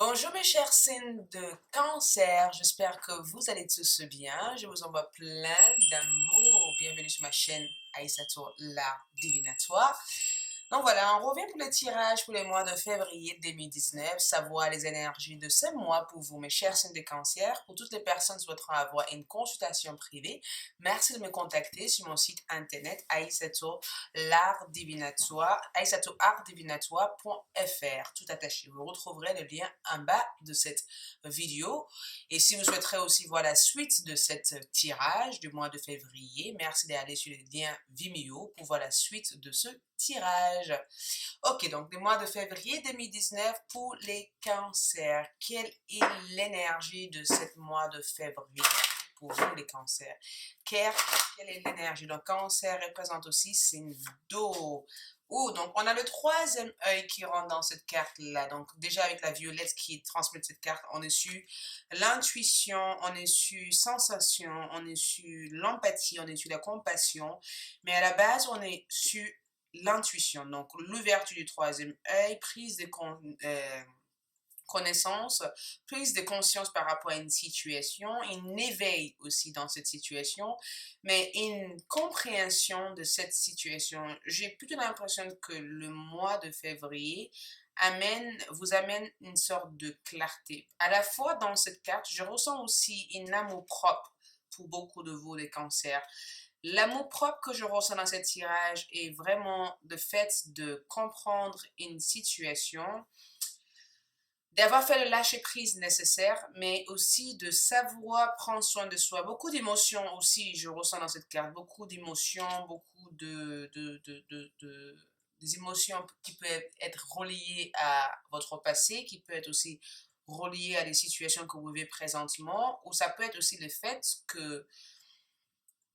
Bonjour mes chers signes de cancer, j'espère que vous allez tous bien. Je vous envoie plein d'amour. Bienvenue sur ma chaîne Aïssatou, l'art divinatoire. Donc voilà, on revient pour le tirage pour le mois de février 2019, savoir les énergies de ce mois pour vous, mes chers signes de cancer. Pour toutes les personnes qui souhaiteront avoir une consultation privée, merci de me contacter sur mon site internet Aïssatou, l'art divinatoire, aïssatouartdivinatoire.fr, tout attaché. Vous retrouverez le lien en bas de cette vidéo. Et si vous souhaiterez aussi voir la suite de cette tirage du mois de février, merci d'aller sur le lien Vimeo pour voir la suite de ce tirage. Ok, donc le mois de février 2019 pour les cancers. Quelle est l'énergie de ce mois de février pour vous, les cancers? Quelle est l'énergie? Donc, cancer représente aussi signe d'eau. Oh, donc on a le troisième œil qui rentre dans cette carte-là. Donc, déjà avec la violette qui transmet cette carte, on est sur l'intuition, on est sur sensation, on est sur l'empathie, on est sur la compassion. Mais à la base, on est sur l'intuition. Donc, l'ouverture du troisième œil, prise de connaissance, prise de conscience par rapport à une situation, un éveil aussi dans cette situation, mais une compréhension de cette situation. J'ai plutôt l'impression que le mois de février vous amène une sorte de clarté. À la fois dans cette carte, je ressens aussi un amour propre pour beaucoup de vous, les cancers. L'amour propre que je ressens dans ce tirage est vraiment le fait de comprendre une situation, d'avoir fait le lâcher-prise nécessaire, mais aussi de savoir prendre soin de soi. Beaucoup d'émotions aussi, je ressens dans cette carte, beaucoup d'émotions, beaucoup des émotions qui peuvent être reliées à votre passé, qui peuvent être aussi reliées à des situations que vous vivez présentement, ou ça peut être aussi le fait que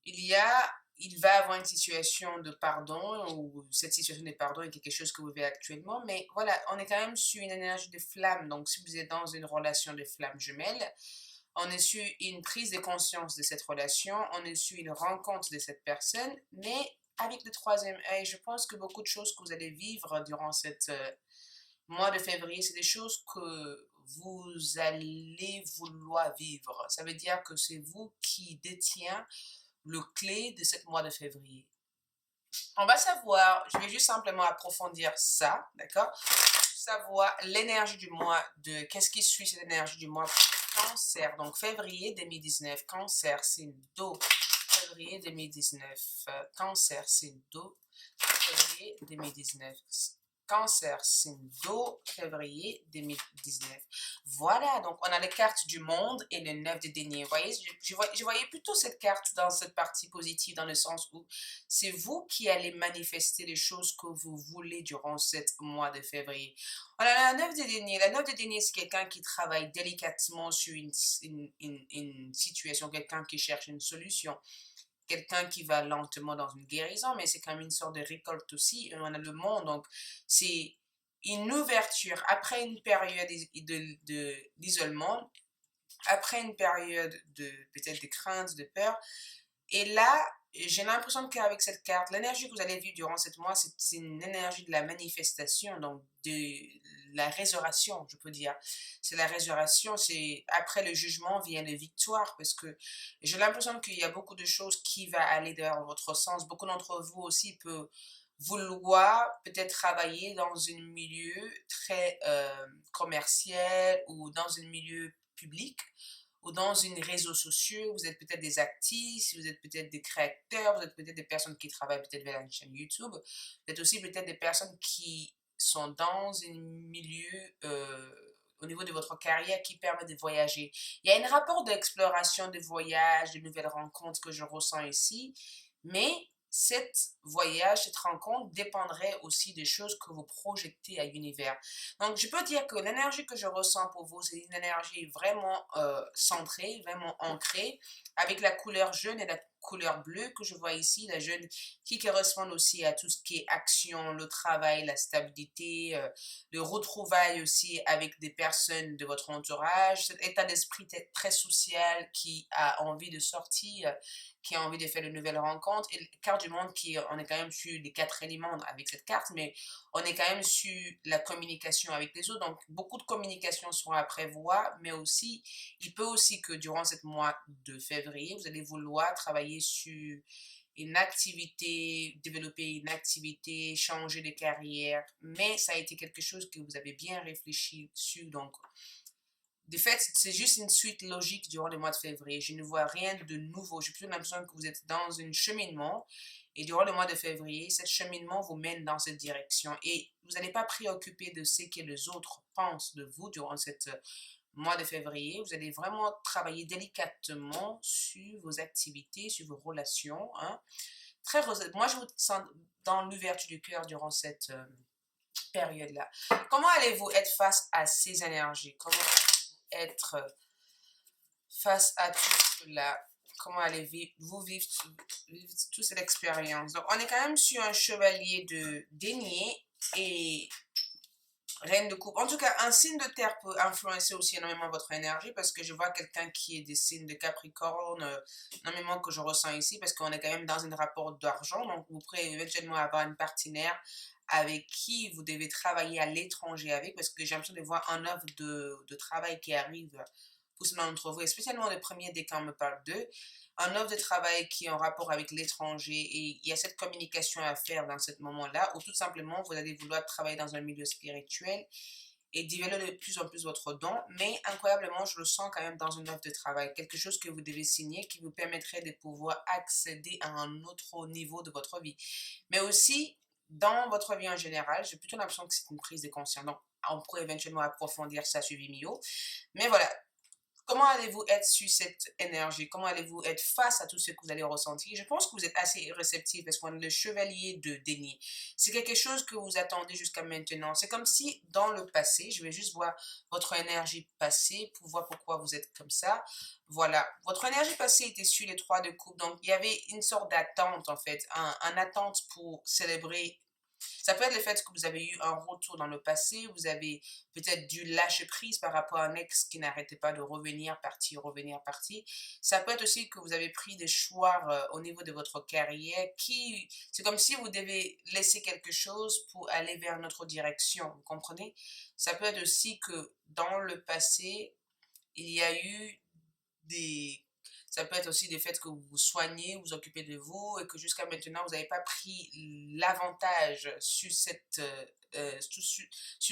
il y a, il va avoir une situation de pardon, ou cette situation de pardon est quelque chose que vous vivez actuellement, mais voilà, on est quand même sur une énergie de flamme. Donc, si vous êtes dans une relation de flamme jumelle, on est sur une prise de conscience de cette relation, on est sur une rencontre de cette personne, mais avec le troisième œil, je pense que beaucoup de choses que vous allez vivre durant cette mois de février, c'est des choses que vous allez vouloir vivre. Ça veut dire que c'est vous qui détient le clé de ce mois de février. On va savoir, je vais juste simplement approfondir ça, d'accord? Savoir l'énergie du mois de, qu'est-ce qui suit cette énergie du mois pour le cancer. Donc, février 2019, cancer, signe d'eau. Février 2019, cancer, signe d'eau. Février 2019, cancer, signe d'eau, février 2019. Voilà, donc on a les cartes du monde et le 9 de denier. Vous voyez, je voyais plutôt cette carte dans cette partie positive, dans le sens où c'est vous qui allez manifester les choses que vous voulez durant ce mois de février. On a la 9 de denier. La 9 de denier, c'est quelqu'un qui travaille délicatement sur une situation, quelqu'un qui cherche une solution, quelqu'un qui va lentement dans une guérison, mais c'est quand même une sorte de récolte aussi. On a le monde, donc c'est une ouverture après une période d'isolement, après une période de peut-être de crainte, de peur. Et là, j'ai l'impression qu'avec cette carte, l'énergie que vous allez vivre durant ce mois, c'est une énergie de la manifestation, donc de la résurrection, je peux dire. C'est la résurrection, c'est après le jugement vient la victoire, parce que j'ai l'impression qu'il y a beaucoup de choses qui vont aller dans votre sens. Beaucoup d'entre vous aussi peuvent vouloir peut-être travailler dans un milieu très commercial ou dans un milieu public ou dans une réseaux sociaux, vous êtes peut-être des actifs, vous êtes peut-être des créateurs, vous êtes peut-être des personnes qui travaillent peut-être vers une chaîne YouTube, vous êtes aussi peut-être des personnes qui sont dans un milieu au niveau de votre carrière qui permet de voyager. Il y a un rapport d'exploration, de voyage, de nouvelles rencontres que je ressens ici, mais cet voyage, cette rencontre dépendrait aussi des choses que vous projetez à l'univers. Donc, je peux dire que l'énergie que je ressens pour vous, c'est une énergie vraiment centrée, vraiment ancrée, avec la couleur jaune et la couleur bleue que je vois ici, la jeune qui correspond aussi à tout ce qui est action, le travail, la stabilité, le retrouvailles aussi avec des personnes de votre entourage, cet état d'esprit très social qui a envie de sortir, qui a envie de faire de nouvelles rencontres. Et la carte du monde on est quand même sur les quatre éléments avec cette carte, mais on est quand même sur la communication avec les autres. Donc, beaucoup de communication sera à prévoir, mais aussi, il peut aussi que durant ce mois de février, vous allez vouloir travailler sur une activité, développer une activité, changer de carrière, mais ça a été quelque chose que vous avez bien réfléchi sur. Donc, de fait, c'est juste une suite logique durant le mois de février. Je ne vois rien de nouveau. J'ai plutôt l'impression que vous êtes dans un cheminement. Et durant le mois de février, ce cheminement vous mène dans cette direction. Et vous n'allez pas préoccuper de ce que les autres pensent de vous durant ce mois de février. Vous allez vraiment travailler délicatement sur vos activités, sur vos relations. Hein. Moi, je vous sens dans l'ouverture du cœur durant cette période-là. Comment allez-vous être face à ces énergies? Comment être face à tout cela? Comment allez-vous vivre toute cette expérience? Donc, on est quand même sur un chevalier de denier et reine de coupe. En tout cas, un signe de terre peut influencer aussi énormément votre énergie parce que je vois quelqu'un qui est des signes de Capricorne, énormément que je ressens ici parce qu'on est quand même dans un rapport d'argent. Donc, vous pourrez éventuellement avoir une partenaire avec qui vous devez travailler à l'étranger avec parce que j'ai l'impression de voir un offre de travail qui arrive pour certains d'entre vous, et spécialement le premier dès qu'on me parle d'eux, un offre de travail qui est en rapport avec l'étranger et il y a cette communication à faire dans ce moment-là ou tout simplement vous allez vouloir travailler dans un milieu spirituel et développer de plus en plus votre don, mais incroyablement, je le sens quand même dans une offre de travail, quelque chose que vous devez signer qui vous permettrait de pouvoir accéder à un autre niveau de votre vie. Mais aussi, dans votre vie en général, j'ai plutôt l'impression que c'est une prise de conscience. Donc, on pourrait éventuellement approfondir ça sur Vimeo. Mais voilà, comment allez-vous être sur cette énergie? Comment allez-vous être face à tout ce que vous allez ressentir? Je pense que vous êtes assez réceptif parce qu'on est le chevalier de déni. C'est quelque chose que vous attendez jusqu'à maintenant. C'est comme si dans le passé, je vais juste voir votre énergie passée pour voir pourquoi vous êtes comme ça. Voilà. Votre énergie passée était sur les trois de coupe. Donc, il y avait une sorte d'attente en fait, un attente pour célébrer. Ça peut être le fait que vous avez eu un retour dans le passé, vous avez peut-être dû lâcher prise par rapport à un ex qui n'arrêtait pas de revenir, partir, revenir, partir. Ça peut être aussi que vous avez pris des choix au niveau de votre carrière qui, c'est comme si vous devez laisser quelque chose pour aller vers une autre direction, vous comprenez? Ça peut être aussi que dans le passé, il y a eu des ça peut être aussi des faits que vous vous soignez, vous occupez de vous et que jusqu'à maintenant, vous n'avez pas pris l'avantage sur sur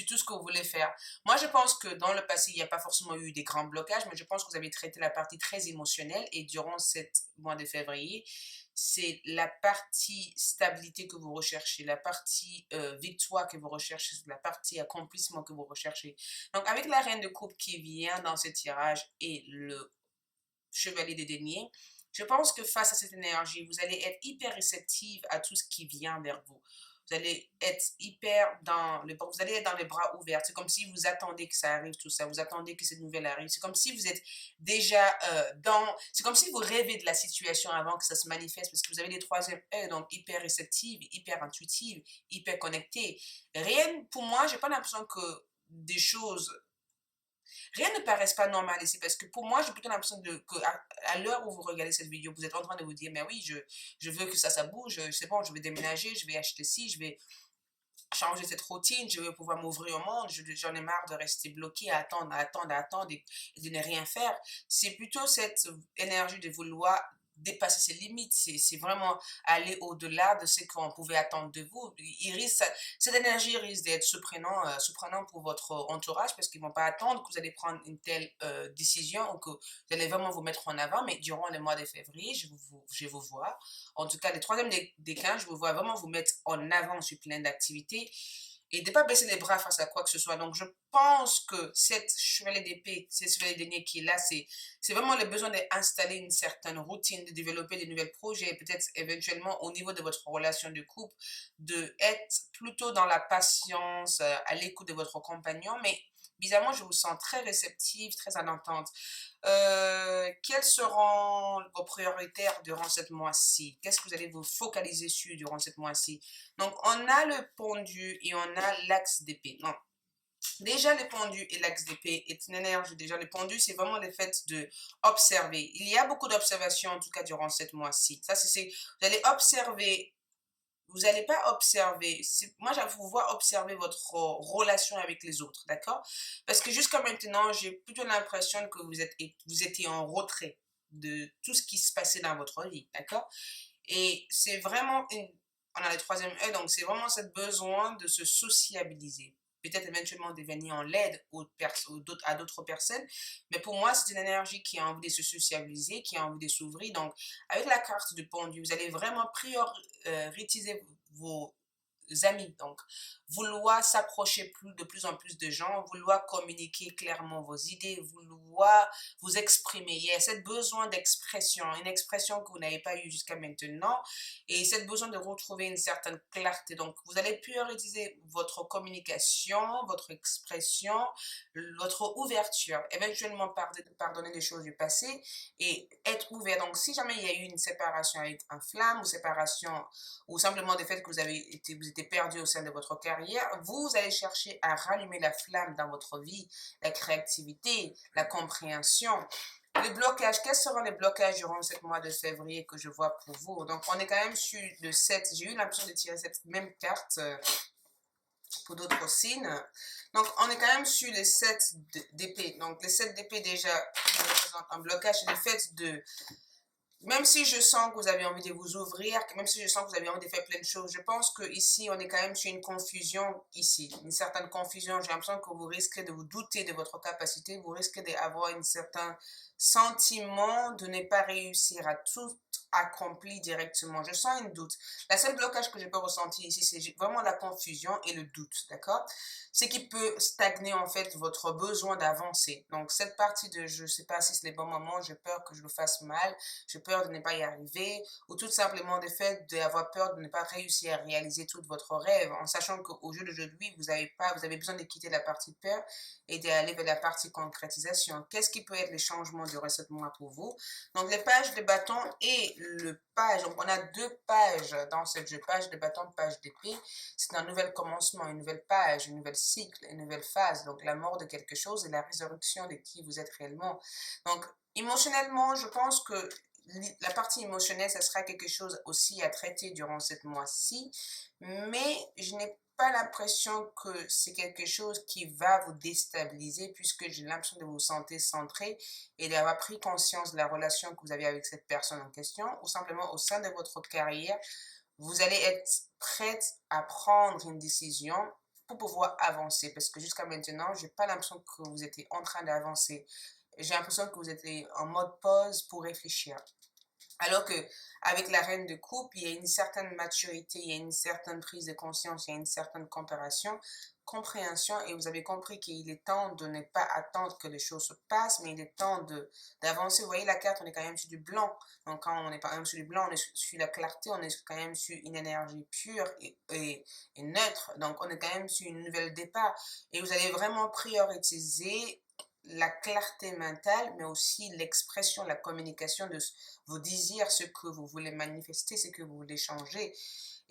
tout ce que vous voulez faire. Moi, je pense que dans le passé, il n'y a pas forcément eu des grands blocages, mais je pense que vous avez traité la partie très émotionnelle et durant ce mois de février, c'est la partie stabilité que vous recherchez, la partie victoire que vous recherchez, la partie accomplissement que vous recherchez. Donc, avec la reine de coupe qui vient dans ce tirage et le chevalier des deniers, je pense que face à cette énergie, vous allez être hyper réceptive à tout ce qui vient vers vous. Vous allez être vous allez être dans les bras ouverts. C'est comme si vous attendez que ça arrive, tout ça. Vous attendez que cette nouvelle arrive. C'est comme si vous êtes déjà c'est comme si vous rêvez de la situation avant que ça se manifeste parce que vous avez les troisième œil, donc hyper réceptive, hyper intuitive, hyper connectée. Rien, pour moi, j'ai pas l'impression que des choses rien ne paraisse pas normal ici parce que pour moi, j'ai plutôt l'impression que à l'heure où vous regardez cette vidéo, vous êtes en train de vous dire, mais oui, je veux que ça bouge, c'est bon, je vais déménager, je vais acheter ci, je vais changer cette routine, je vais pouvoir m'ouvrir au monde, j'en ai marre de rester bloqué, à attendre, à attendre, à attendre et de ne rien faire. C'est plutôt cette énergie de vouloir dépasser ses limites, c'est vraiment aller au-delà de ce qu'on pouvait attendre de vous. Cette énergie risque d'être surprenant pour votre entourage parce qu'ils ne vont pas attendre que vous allez prendre une telle décision ou que vous allez vraiment vous mettre en avant, mais durant le mois de février, je vous vois en tout cas, les troisièmes déclins, je vous vois vraiment vous mettre en avant sur plein d'activités et de ne pas baisser les bras face à quoi que ce soit. Donc, je pense que cette chevalier d'épée, cette chevalier d'aîné qui est là, c'est vraiment le besoin d'installer une certaine routine, de développer de nouveaux projets, peut-être éventuellement au niveau de votre relation de couple, de être plutôt dans la patience, à l'écoute de votre compagnon, mais bizarrement, je vous sens très réceptive, très en entente. Quels seront vos prioritaires durant cette mois-ci? Qu'est-ce que vous allez vous focaliser sur durant cette mois-ci? Donc, on a le pendu et on a l'axe d'épée. Donc, déjà, le pendu et l'axe d'épée est une énergie. Déjà, le pendu, c'est vraiment le fait de observer. Il y a beaucoup d'observations, en tout cas, durant cette mois-ci. Ça, vous allez observer. Vous n'allez pas observer. Moi, je vous vois observer votre relation avec les autres, d'accord? Parce que jusqu'à maintenant, j'ai plutôt l'impression que vous étiez en retrait de tout ce qui se passait dans votre vie, d'accord? Et c'est vraiment on a le troisième œil, donc c'est vraiment ce besoin de se sociabiliser. Peut-être éventuellement de venir en l'aide à d'autres personnes. Mais pour moi, c'est une énergie qui a envie de se sociabiliser, qui a envie de s'ouvrir. Donc, avec la carte du pendu, vous allez vraiment prioriser vos amis. Donc, vouloir s'approcher de plus en plus de gens, vouloir communiquer clairement vos idées, vouloir vous exprimer. Il y a ce besoin d'expression, une expression que vous n'avez pas eue jusqu'à maintenant, et ce besoin de retrouver une certaine clarté. Donc, vous allez prioriser votre communication, votre expression, votre ouverture, éventuellement pardonner les choses du passé et être ouvert. Donc, si jamais il y a eu une séparation avec un flamme ou séparation ou simplement le fait que vous étiez perdu au sein de votre carrière, vous allez chercher à rallumer la flamme dans votre vie, la créativité, la compréhension. Les blocages, quels seront les blocages durant ce mois de février que je vois pour vous? Donc, on est quand même sur le 7. J'ai eu l'impression de tirer cette même carte pour d'autres signes. Donc, on est quand même sur les 7 d'épée. Donc, les 7 d'épée déjà représentent un blocage, c'est le fait de même si je sens que vous avez envie de vous ouvrir, même si je sens que vous avez envie de faire plein de choses, je pense que ici on est quand même sur une confusion ici, une certaine confusion. J'ai l'impression que vous risquez de vous douter de votre capacité, vous risquez d'avoir un certain sentiment de ne pas réussir à tout accomplir directement. Je sens un doute. La seule blocage que je peux ressentir ici, c'est vraiment la confusion et le doute, d'accord? Ce qui peut stagner en fait votre besoin d'avancer. Donc cette partie de je ne sais pas si c'est le bon moment, j'ai peur que je le fasse mal, j'ai peur de ne pas y arriver, ou tout simplement le fait d'avoir peur de ne pas réussir à réaliser tout votre rêve, en sachant qu'au jeu d'aujourd'hui, vous avez besoin de quitter la partie de peur et d'aller vers la partie concrétisation. Qu'est-ce qui peut être les changements durant ce mois pour vous? Donc, les pages de bâton et le page, donc on a deux pages dans ce jeu, page de bâton, page d'épée. C'est un nouvel commencement, une nouvelle page, une nouvelle cycle, une nouvelle phase. Donc, la mort de quelque chose et la résurrection de qui vous êtes réellement. Donc, émotionnellement, je pense que la partie émotionnelle, ça sera quelque chose aussi à traiter durant cette mois-ci, mais je n'ai pas l'impression que c'est quelque chose qui va vous déstabiliser puisque j'ai l'impression de vous sentir centré et d'avoir pris conscience de la relation que vous avez avec cette personne en question ou simplement au sein de votre carrière, vous allez être prête à prendre une décision pour pouvoir avancer parce que jusqu'à maintenant, j'ai pas l'impression que vous étiez en train d'avancer. J'ai l'impression que vous étiez en mode pause pour réfléchir. Alors que avec la reine de coupe, il y a une certaine maturité, il y a une certaine prise de conscience, il y a une certaine compréhension et vous avez compris qu'il est temps de ne pas attendre que les choses se passent, mais il est temps d'avancer. Vous voyez la carte, on est quand même sur du blanc. Donc quand on est quand même sur du blanc, on est sur la clarté, on est quand même sur une énergie pure et neutre. Donc on est quand même sur une nouvelle départ. Et vous allez vraiment prioriser la clarté mentale, mais aussi l'expression, la communication de vos désirs, ce que vous voulez manifester, ce que vous voulez changer.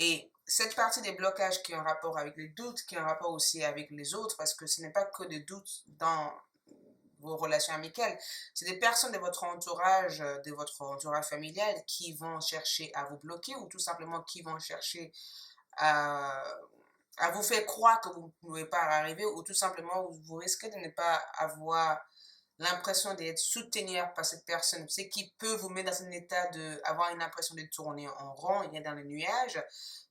Et cette partie des blocages qui est en rapport avec les doutes, qui est en rapport aussi avec les autres, parce que ce n'est pas que des doutes dans vos relations amicales, c'est des personnes de votre entourage familial qui vont chercher à vous bloquer ou tout simplement qui vont chercher à à vous faire croire que vous ne pouvez pas arriver ou tout simplement vous risquez de ne pas avoir l'impression d'être soutenu par cette personne, ce qui peut vous mettre dans un état d'avoir une impression de tourner en rond, il y a dans les nuages.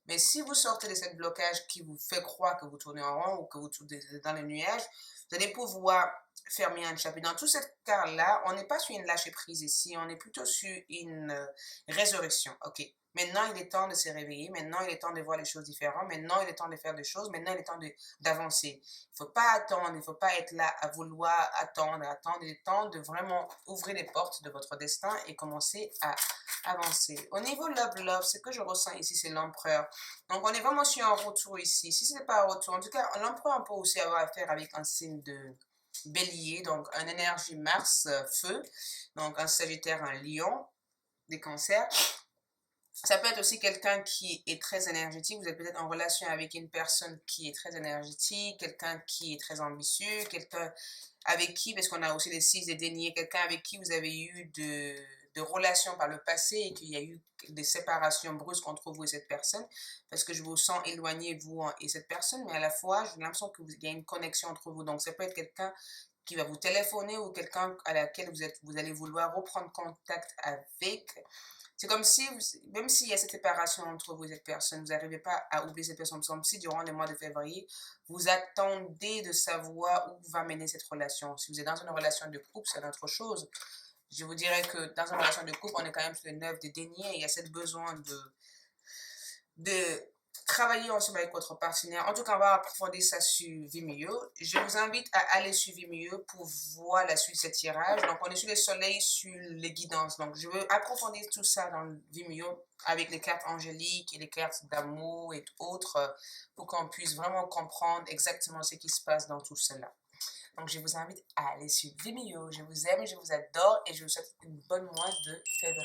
Mais si vous sortez de ce blocage qui vous fait croire que vous tournez en rond ou que vous tournez dans les nuages, vous allez pouvoir fermer un chapitre. Dans tout ce cas-là, on n'est pas sur une lâcher prise ici, on est plutôt sur une résurrection. OK. Maintenant, il est temps de se réveiller. Maintenant, il est temps de voir les choses différemment. Maintenant, il est temps de faire des choses. Maintenant, il est temps d'avancer. Il ne faut pas attendre. Il ne faut pas être là à vouloir attendre. Il est temps de vraiment ouvrir les portes de votre destin et commencer à avancer. Au niveau love, ce que je ressens ici, c'est l'empereur. Donc, on est vraiment sur un retour ici. Si ce n'est pas un retour, en tout cas, l'empereur, on peut aussi avoir affaire avec un signe Bélier, donc un énergie Mars, feu, donc un Sagittaire, un Lion, des cancers. Ça peut être aussi quelqu'un qui est très énergétique. Vous êtes peut-être en relation avec une personne qui est très énergétique, quelqu'un qui est très ambitieux, quelqu'un avec qui, parce qu'on a aussi les six et deniers, quelqu'un avec qui vous avez eu de relations par le passé et qu'il y a eu des séparations brusques entre vous et cette personne, parce que je vous sens éloigné, vous et cette personne, mais à la fois, j'ai l'impression qu'il y a une connexion entre vous. Donc, ça peut être quelqu'un qui va vous téléphoner ou quelqu'un à laquelle vous allez vouloir reprendre contact avec. C'est comme si, même s'il y a cette séparation entre vous et cette personne, vous n'arrivez pas à oublier cette personne. C'est comme si durant le mois de février, vous attendez de savoir où va mener cette relation. Si vous êtes dans une relation de couple, c'est autre chose. Je vous dirais que dans une relation de couple, on est quand même sur le 9 de denier et il y a ce besoin de travailler ensemble avec votre partenaire. En tout cas, on va approfondir ça sur Vimeo. Je vous invite à aller sur Vimeo pour voir la suite de ce tirage. Donc, on est sur le soleil, sur les guidances. Donc, je veux approfondir tout ça dans le Vimeo avec les cartes angéliques et les cartes d'amour et autres pour qu'on puisse vraiment comprendre exactement ce qui se passe dans tout cela. Donc, je vous invite à aller sur Vimeo. Je vous aime, je vous adore et je vous souhaite une bonne mois de février.